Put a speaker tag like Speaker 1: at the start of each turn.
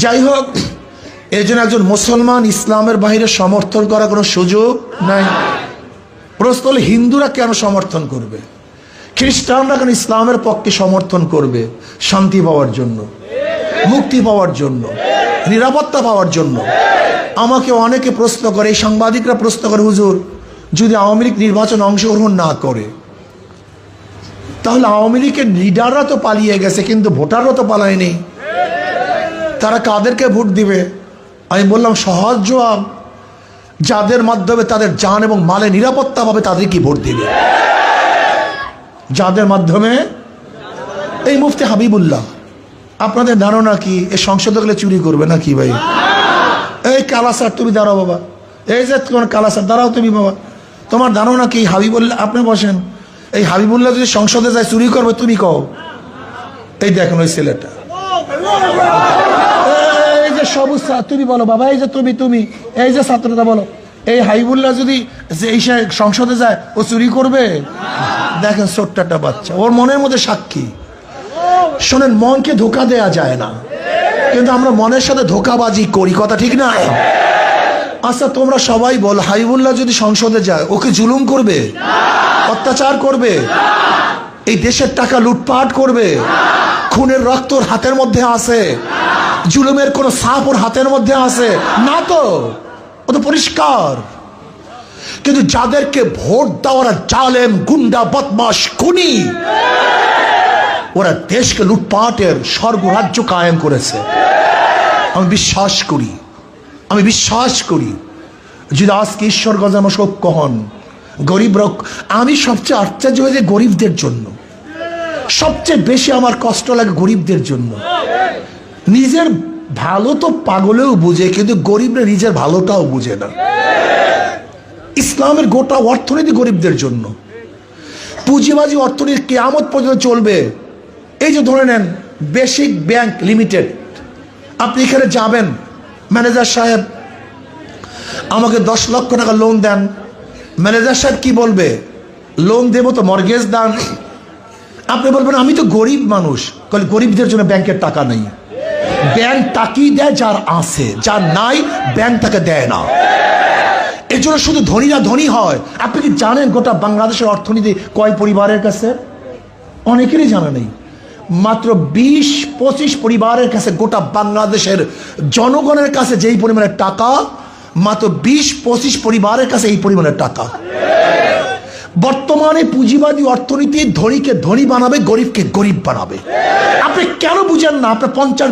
Speaker 1: যাই হোক, এই জন্য একজন মুসলমান ইসলামের বাইরে সমর্থন করার কোনো সুযোগ নাই। প্রশ্ন হলো, হিন্দুরা কেন সমর্থন করবে, খ্রিস্টানরা কেন ইসলামের পক্ষে সমর্থন করবে? শান্তি পাওয়ার জন্য, মুক্তি পাওয়ার জন্য, নিরাপত্তা পাওয়ার জন্য। আমাকে অনেকে প্রশ্ন করে, এই সাংবাদিকরা প্রশ্ন করে, হুজুর যদি আওয়ামী লীগ নির্বাচনে অংশগ্রহণ না করে তাহলে আওয়ামী লীগের লিডাররা তো পালিয়ে গেছে কিন্তু ভোটাররা তো পালায়নি, তারা কাদেরকে ভোট দিবে? আমি বললাম সহজ জবাব, যাদের মাধ্যমে তাদের জান এবং মালে নিরাপত্তা পাবে তাদেরকে ভোট দিবে। যাদের মাধ্যমে, এই মুফতি হাবিবুল্লাহ, আপনাদের ধারণা কি এ সংসদে গেলে চুরি করবে নাকি ভাই? এই কালাসার তুমি দাঁড়াও বাবা, এই যে তোমার কালাসার দাঁড়াও তুমি বাবা, তোমার ধারণা কি হাবিবুল্লাহ, আপনি বসেন, এই হাবিবুল্লাহ যদি সংসদে যায় চুরি করবে তুমি কও? এই দেখেন ওই ছেলেটা, এই যে সবুজ, তুমি বলো বাবা, এই যে তুমি এই যে ছাত্রটা বলো, এই হাবিবুল্লাহ যদি এই সংসদে যায় ও চুরি করবে? দেখেন ছোট্ট একটা বাচ্চা, ওর মনের মধ্যে সাক্ষী। শোনেন, মনকে ধোকা দেয়া যায় না, কিন্তু আমরা মনের সাথে ধোকাবাজি করি, কথা ঠিক না? আচ্ছা তোমরা সবাই বল, হাবিবুল্লাহ যদি সংসদে যায় ওকে জুলুম করবে, অত্যাচার করবে, এই দেশের টাকা লুটপাট করবে, খুনের রক্ত ওর হাতের মধ্যে আছে, জুলুমের কোন ছাপ ওর হাতের মধ্যে আছে না? তো ও তো পরিষ্কার। কিন্তু যাদেরকে ভোট দেওয়ারা জালেম, গুন্ডা, বদমাশ, খুনি, ওরা দেশকে লুটপাটের স্বর্গরাজ্য কায়েম করেছে। আমি বিশ্বাস করি যদি আজকে ঈশ্বর গজানো সক্য হন, গরিব রক, আমি সবচেয়ে আশ্চর্য হয়ে যাই গরিবদের জন্য, সবচেয়ে বেশি আমার কষ্ট লাগে গরিবদের জন্য। নিজের ভালো তো পাগলেও বুঝে, কিন্তু গরিবরা নিজের ভালোটাও বুঝে না। ইসলামের গোটা অর্থনীতি গরিবদের জন্য। পুঁজিবাজি অর্থনীতি কিয়ামত পর্যন্ত চলবে। এই যে ধরে নেন বেসিক ব্যাংক লিমিটেড, আপনি এখানে যাবেন, ম্যানেজার সাহেব আমাকে 10 লক্ষ টাকা লোন দেন, ম্যানেজার সাহেব কি বলবে? লোন দেবো তো মর্গেজ দেন। আপনি বলবেন আমি তো গরিব মানুষ, গরিবদের জন্য ব্যাংকের টাকা নেই। ব্যাংক তাকেই দেয় যার আছে, যার নাই ব্যাংক তাকে দেয় না। এর জন্য শুধু ধনীরা ধনী হয়। আপনি কি জানেন গোটা বাংলাদেশের অর্থনীতি কয় পরিবারের কাছে? অনেকেরই জানা নেই। মাত্র 20-25 পরিবারের কাছে গোটা বাংলাদেশের জনগণের কাছে যেই পরিমাণের টাকা, মাত্র 20-25 পরিবারের কাছে এই পরিমাণের টাকা। বর্তমানে পুঁজিবাদী অর্থনীতি ধনীকে ধনী বানাবে, গরিবকে গরিব বানাবে। আপনি কেন বুঝেন না? আপনার 50